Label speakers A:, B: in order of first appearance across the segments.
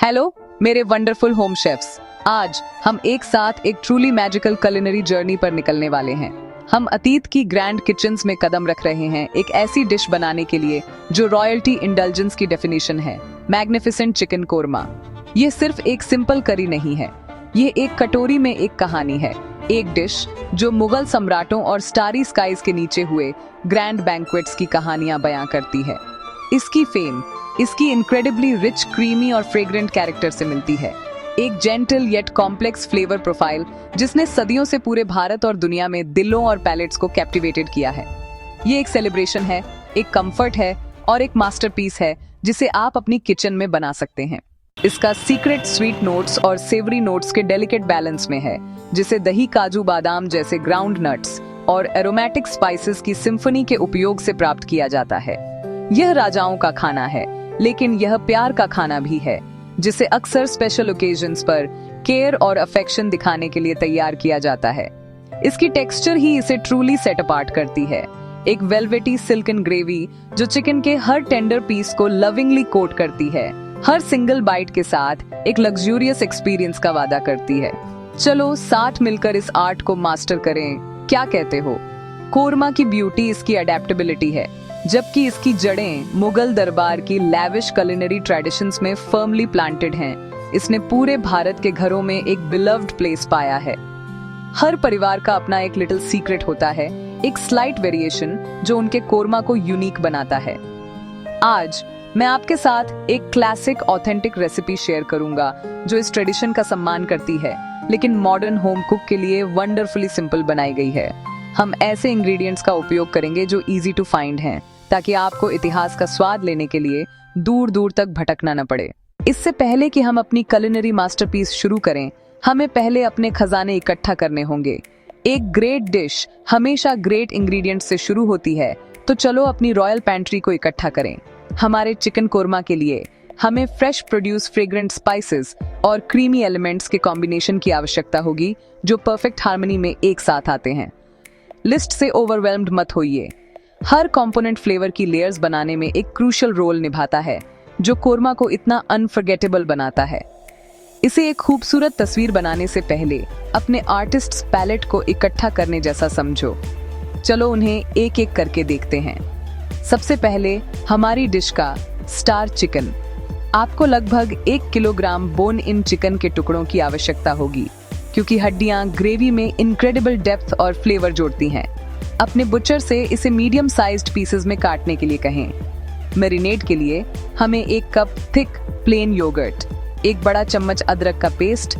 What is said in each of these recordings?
A: Hello मेरे wonderful home chefs. आज हम एक साथ एक ट्रूली मैजिकल कुलिनरी जर्नी पर निकलने वाले हैं। हम अतीत की ग्रैंड किचन्स में कदम रख रहे हैं एक ऐसी डिश बनाने के लिए जो रॉयल्टी इंडल्जेंस की डेफिनेशन है, मैग्निफिसेंट चिकन कोरमा। ये सिर्फ एक सिंपल करी नहीं है, ये एक कटोरी में एक कहानी है, एक डिश जो मुगल सम्राटों और स्टारी स्काइज के नीचे हुए ग्रैंड बैंक्वेट्स की कहानियां बयां करती है। इसकी फेम इसकी इनक्रेडिबली रिच, क्रीमी और फ्रेग्रेंट कैरेक्टर से मिलती है। एक gentle yet complex flavour profile जिसने सदियों से पूरे भारत और दुनिया में दिलों और पैलेट्स को कैप्टिवेटेड किया है। ये एक सेलिब्रेशन है, एक कंफर्ट है और एक मास्टरपीस है जिसे आप अपनी किचन में बना सकते हैं। इसका सीक्रेट स्वीट नोट्स और सेवरी नोट्स के डेलिकेट बैलेंस में है, जिसे दही, काजू, बादाम जैसे ग्राउंड नट्स और एरोमेटिक स्पाइसेस की सिम्फनी के उपयोग से प्राप्त किया जाता है। यह राजाओं का खाना है, लेकिन यह प्यार का खाना भी है, जिसे अक्सर स्पेशल ओकेजन्स पर केयर और अफेक्शन दिखाने के लिए तैयार किया जाता है। इसकी टेक्सचर ही इसे ट्रूली सेट अपार्ट करती है, एक वेलवेटी सिल्कन ग्रेवी जो चिकन के हर टेंडर पीस को लविंगली कोट करती है, हर सिंगल बाइट के साथ एक लग्जूरियस एक्सपीरियंस का वादा करती है। चलो साथ मिलकर इस आर्ट को मास्टर करें, क्या कहते हो? कोरमा की ब्यूटी इसकी अडेप्टेबिलिटी है, जबकि इसकी जड़ें मुगल दरबार की लैविश कुलिनरी ट्रेडिशंस में फर्मली प्लांटेड हैं। इसने पूरे भारत के घरों में एक बिलव्ड प्लेस पाया है। हर परिवार का अपना एक लिटिल सीक्रेट होता है, एक स्लाइट वेरिएशन जो उनके कोरमा को यूनिक बनाता है। आज मैं आपके साथ एक क्लासिक ऑथेंटिक रेसिपी शेयर करूंगा जो इस ट्रेडिशन का सम्मान करती है, लेकिन मॉडर्न होम कुक के लिए वंडरफुली सिंपल बनाई गई है। हम ऐसे इंग्रेडिएंट्स का उपयोग करेंगे जो इजी टू फाइंड हैं, ताकि आपको इतिहास का स्वाद लेने के लिए दूर दूर तक भटकना न पड़े। इससे पहले कि हम अपनी कुलिनरी मास्टरपीस शुरू करें, हमें पहले अपने खजाने इकट्ठा करने होंगे। एक ग्रेट डिश हमेशा ग्रेट इंग्रेडिएंट्स से शुरू होती है, तो चलो अपनी रॉयल पैंट्री को इकट्ठा करें। हमारे चिकन कोरमा के लिए हमें फ्रेश प्रोड्यूस, फ्रेग्रेंट स्पाइसेस और क्रीमी एलिमेंट्स के कॉम्बिनेशन की आवश्यकता होगी, जो परफेक्ट हार्मनी में एक साथ आते हैं। लिस्ट से ओवरवेल्म्ड मत होइए। हर कंपोनेंट फ्लेवर की लेयर्स बनाने में एक क्रूशियल रोल निभाता है, जो कोरमा को इतना अनफॉरगेटेबल बनाता है। इसे एक खूबसूरत तस्वीर बनाने से पहले अपने आर्टिस्ट्स पैलेट को इकट्ठा करने जैसा समझो। चलो उन्हें एक एक करके देखते हैं। सबसे पहले हमारी डिश का स्टार चिकन। आपको लगभग 1 किलोग्राम बोन इन चिकन के टुकड़ों की आवश्यकता होगी, क्योंकि हड्डियां ग्रेवी में इनक्रेडिबल डेप्थ और फ्लेवर जोड़ती हैं। अपने बुचर से इसे मीडियम साइज्ड पीसेस में काटने के लिए कहें। मैरिनेट के लिए हमें 1 कप थिक प्लेन योगर्ट, 1 बड़ा चम्मच अदरक का पेस्ट,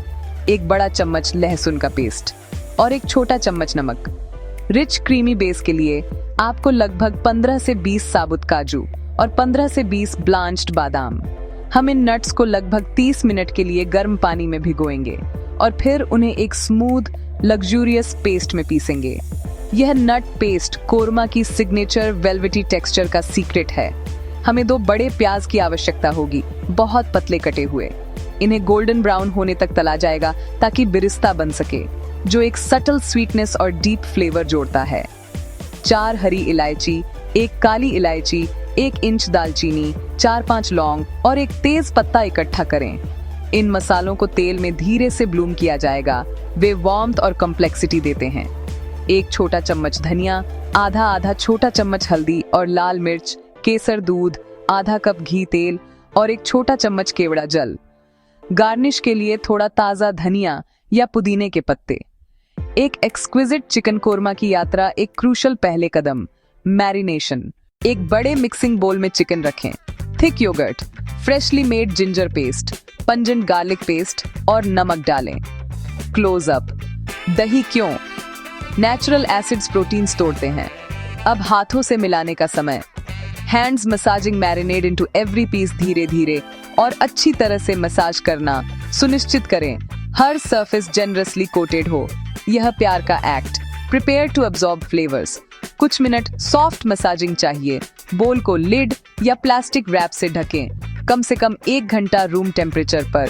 A: 1 बड़ा चम्मच लहसुन का पेस्ट और 1 छोटा चम्मच नमक। रिच क्रीमी बेस के लिए आपको लगभग 15 से 20 साबुत काजू और 15 से 20 ब्लांच्ड बादाम। हम इन नट्स को लगभग 30 मिनट के लिए गर्म पानी में भिगोएंगे और फिर उन्हें एक स्मूथ लग्जूरियस पेस्ट में पीसेंगे। यह नट पेस्ट कोरमा की सिग्नेचर वेलवेटी टेक्सचर का सीक्रेट है। हमें 2 बड़े प्याज की आवश्यकता होगी, बहुत पतले कटे हुए। इन्हें गोल्डन ब्राउन होने तक तला जाएगा ताकि बिरिस्ता बन सके, जो एक सटल स्वीटनेस और डीप फ्लेवर जोड़ता है। 4 हरी इलायची, 1 काली इलायची, 1 इंच दालचीनी, 4-5 लौंग और 1 तेज पत्ता इकट्ठा करें। इन मसालों को तेल में धीरे से ब्लूम किया जाएगा। वे वार्मथ और कॉम्प्लेक्सिटी देते हैं। 1 छोटा चम्मच धनिया, आधा छोटा चम्मच हल्दी और लाल मिर्च, केसर दूध, आधा कप घी तेल और 1 छोटा चम्मच केवड़ा जल। गार्निश के लिए थोड़ा ताजा धनिया या पुदीने के पत्ते। एक एक्सक्विजिट चिकन कोरमा की यात्रा, एक क्रूशल पहले कदम, मैरिनेशन। एक बड़े मिक्सिंग बोल में चिकन रखें। Thick yogurt, freshly made ginger paste, pungent garlic paste और नमक डालें। Close up. दही क्यों? नेचुरल एसिड्स प्रोटीन्स तोड़ते हैं। अब हाथों से मिलाने का समय। Hands massaging marinate into every piece, धीरे धीरे और अच्छी तरह से मसाज करना सुनिश्चित करें हर सरफेस जेनरसली कोटेड हो। यह प्यार का act. Prepare to absorb flavours. कुछ मिनट सॉफ्ट मसाजिंग चाहिए। बोल को लिड या प्लास्टिक रैप से ढकें, कम से कम 1 घंटा रूम टेम्परेचर पर।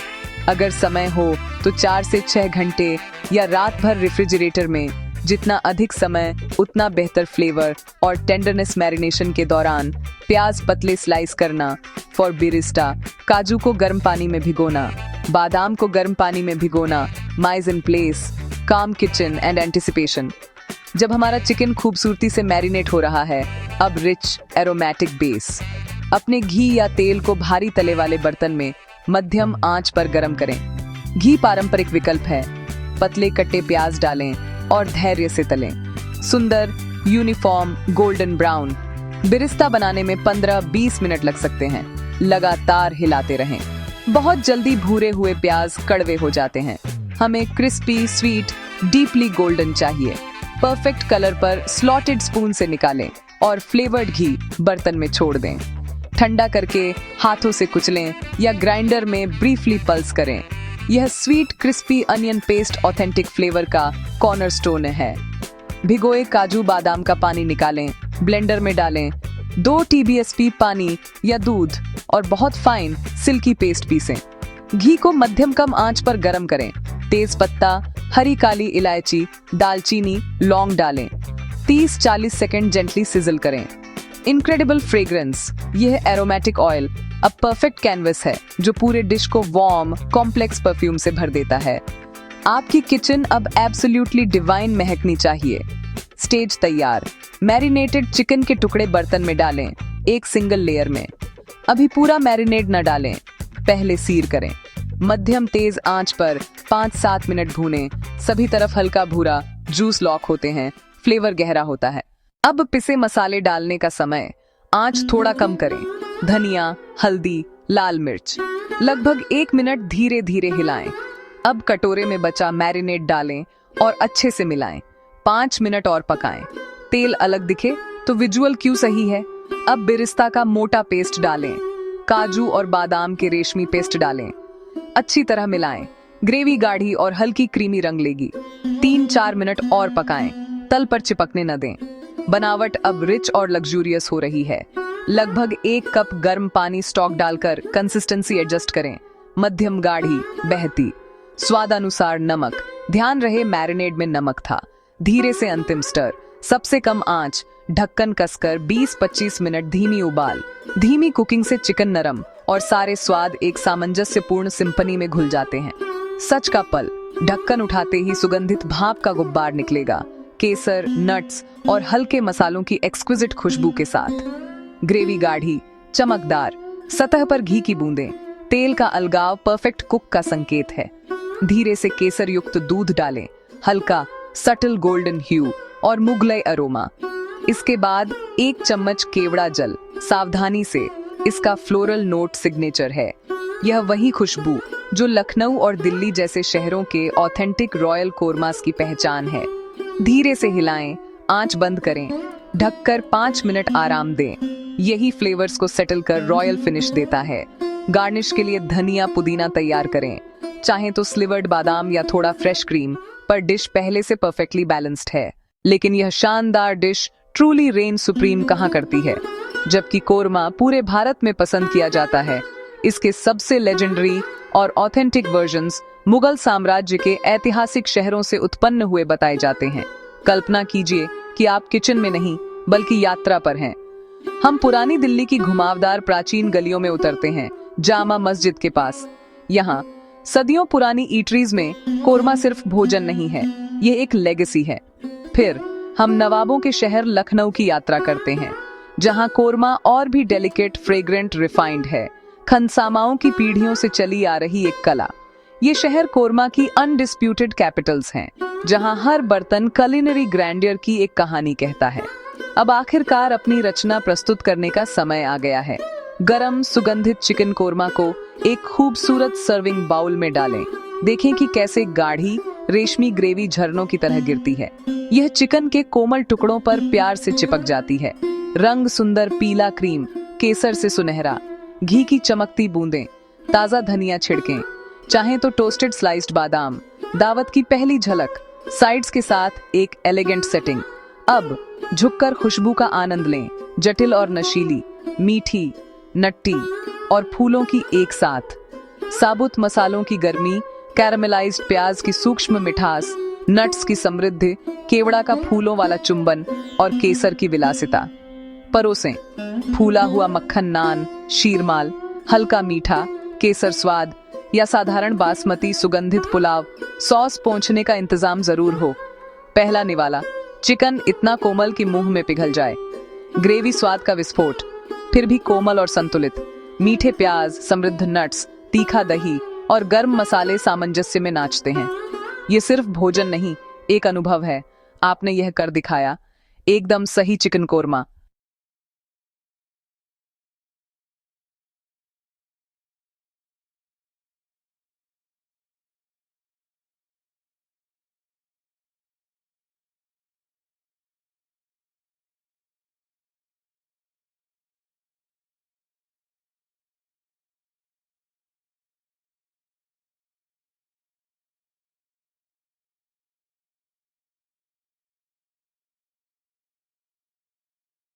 A: अगर समय हो तो 4 से 6 घंटे या रात भर रेफ्रिजरेटर में जितना अधिक समय उतना बेहतर फ्लेवर और टेंडरनेस। मैरिनेशन के दौरान प्याज पतले स्लाइस करना। फॉर बिरिस्टा, काजू को गर्म पानी में भिगोना, बादाम को गर्म पानी में भिगोना। माइज इन प्लेस, काम किचन एंड एंटिसिपेशन। जब हमारा चिकन खूबसूरती से मैरिनेट हो रहा है, अब रिच एरोमेटिक बेस। अपने घी या तेल को भारी तले वाले बर्तन में मध्यम आंच पर गरम करें। घी पारंपरिक विकल्प है। पतले कट्टे प्याज डालें और धैर्य से तलें। सुंदर यूनिफॉर्म गोल्डन ब्राउन। बिरिस्ता बनाने में 15-20 मिनट लग सकते हैं। लगातार हिलाते रहें। बहुत जल्दी भूरे हुए प्याज कड़वे हो जाते हैं। हमें क्रिस्पी, स्वीट, डीपली गोल्डन चाहिए। परफेक्ट कलर पर स्लॉटेड स्पून से निकालें और फ्लेवर्ड घी बर्तन में छोड़ दें। ठंडा करके हाथों से कुचलें या ग्राइंडर में ब्रीफली पल्स करें। यह sweet crispy onion paste authentic flavour का कॉर्नरस्टोन है। भिगोए काजू बादाम का पानी निकालें, ब्लेंडर में डालें। 2 TBSP पानी या दूध और बहुत फाइन सिल्की पेस्ट पीसें। घी को मध्यम कम आंच पर गरम करें। तेज पत्ता, हरी काली इलायची, दालचीनी, लौंग डालें। 30-40 सेकंड जेंटली सिजल करें। इनक्रेडिबल फ्रेग्रेंस, यह एरोमेटिक ऑयल अब परफेक्ट कैनवस है जो पूरे डिश को वार्म कॉम्प्लेक्स परफ्यूम से भर देता है। आपकी किचन अब एब्सोल्युटली डिवाइन महकनी चाहिए। स्टेज तैयार। मैरिनेटेड चिकन के टुकड़े बर्तन में डालें, एक सिंगल लेयर में। अभी पूरा मैरिनेट न डालें, पहले सीर करें। मध्यम तेज आंच पर 5-7 मिनट भूनें। सभी तरफ हल्का भूरा, जूस लॉक होते हैं, फ्लेवर गहरा होता है। अब पिसे मसाले डालने का समय। आंच थोड़ा कम करें। धनिया, हल्दी, लाल मिर्च। लगभग 1 मिनट धीरे धीरे हिलाएं। अब कटोरे में बचा मैरिनेट डालें और अच्छे से मिलाएं। 5 मिनट और पकाएं। तेल अलग दिखे तो विजुअल क्यू सही है। अब बिरिस्ता का मोटा पेस्ट डालें। काजू और बादाम के रेशमी पेस्ट डालें। अच्छी तरह मिलाएं। ग्रेवी गाढ़ी और हल्की क्रीमी रंग लेगी। 3-4 मिनट और पकाएं। तल पर चिपकने न दें। बनावट अब रिच और लग्जूरियस हो रही है। लगभग 1 कप गर्म पानी स्टॉक डालकर कंसिस्टेंसी एडजस्ट करें। मध्यम गाढ़ी, बहती। स्वाद अनुसार नमक। ध्यान रहे मैरिनेड में नमक था। धीरे से अंतिम स्टर। सबसे कम आंच। ढक्कन कसकर 20-25 मिनट धीमी उबाल। धीमी कुकिंग से चिकन नरम और सारे स्वाद एक सामंजस्यपूर्ण सिंफनी में घुल जाते हैं। सच का पल। ढक्कन उठाते ही सुगंधित भाप का गुब्बार निकलेगा, केसर, नट्स और हल्के मसालों की एक्सक्विजिट खुशबू के साथ। ग्रेवी गाढ़ी, चमकदार, सतह पर घी की बूंदें। तेल का अलगाव परफेक्ट कुक का संकेत है। धीरे से केसर युक्त दूध डालें। हल्का सटल गोल्डन ह्यू और मुगलई अरोमा। इसके बाद 1 चम्मच केवड़ा जल। सावधानी से, इसका फ्लोरल नोट सिग्नेचर है। यह वही खुशबू जो लखनऊ और दिल्ली जैसे शहरों के ऑथेंटिक रॉयल कोरमास की पहचान है। धीरे से हिलाएं, आंच बंद करें, ढककर 5 मिनट आराम दें। यही फ्लेवर्स को सेटल कर रॉयल फिनिश देता है। गार्निश के लिए धनिया पुदीना तैयार करें। चाहे तो स्लिवर्ड बादाम या थोड़ा फ्रेश क्रीम, पर डिश पहले से परफेक्टली बैलेंस्ड है। लेकिन यह शानदार डिश ट्रूली रेन सुप्रीम कहाँ करती है, जबकि कोरमा पूरे भारत में पसंद किया जाता है। इसके सबसे लेजेंडरी और ऑथेंटिक वर्जन्स मुगल साम्राज्य के ऐतिहासिक शहरों से उत्पन्न हुए बताए जाते हैं। कल्पना कीजिए कि आप किचन में नहीं बल्कि यात्रा पर हैं। हम पुरानी दिल्ली की घुमावदार प्राचीन गलियों में उतरते हैं, जामा मस्जिद के पास। यहाँ सदियों पुरानी ईटरीज में कोरमा सिर्फ भोजन नहीं है, ये एक लेगेसी है। फिर हम नवाबों के शहर लखनऊ की यात्रा करते हैं, जहाँ कोरमा और भी डेलिकेट, फ्रेग्रेंट, रिफाइंड है। खनसामाओं की पीढ़ियों से चली आ रही एक कला। ये शहर कोरमा की अनडिस्प्यूटेड कैपिटल्स हैं, जहां हर बर्तन कुलिनरी ग्रैंडियर की एक कहानी कहता है। अब आखिरकार अपनी रचना प्रस्तुत करने का समय आ गया है। गरम सुगंधित चिकन कोरमा को एक खूबसूरत सर्विंग बाउल में डालें। देखें कि कैसे गाढ़ी रेशमी ग्रेवी झरनों की तरह गिरती है। यह चिकन के कोमल टुकड़ों पर प्यार से चिपक जाती है। रंग सुंदर पीला क्रीम, केसर से सुनहरा, घी की चमकती बूंदें, ताजा धनिया छिड़कें। चाहें तो टोस्टेड स्लाइस्ड बादाम। दावत की पहली झलक, साइड्स के साथ एक एलिगेंट सेटिंग। अब झुककर खुशबू का आनंद लें। जटिल और नशीली, मीठी, नट्टी और फूलों की एक साथ। साबुत मसालों की गर्मी, कैरामेलाइज्ड प्याज की सूक्ष्म मिठास, नट्स की समृद्धि, केवड़ा का फूलों वाला चुंबन और केसर की विलासिता। परोसें फूला हुआ मक्खन नान, शीरमाल, हल्का मीठा केसर स्वाद या साधारण बासमती सुगंधित पुलाव, सॉस पोंछने का इंतजाम जरूर हो। पहला निवाला, चिकन इतना कोमल कि मुंह में पिघल जाए, ग्रेवी स्वाद का विस्फोट, फिर भी कोमल और संतुलित। मीठे प्याज, समृद्ध नट्स, तीखा दही और गर्म मसाले सामंजस्य में नाचते हैं। ये सिर्फ भोजन नहीं, एक अनुभव है। आपने यह कर दिखाया, एकदम सही चिकन कोरमा।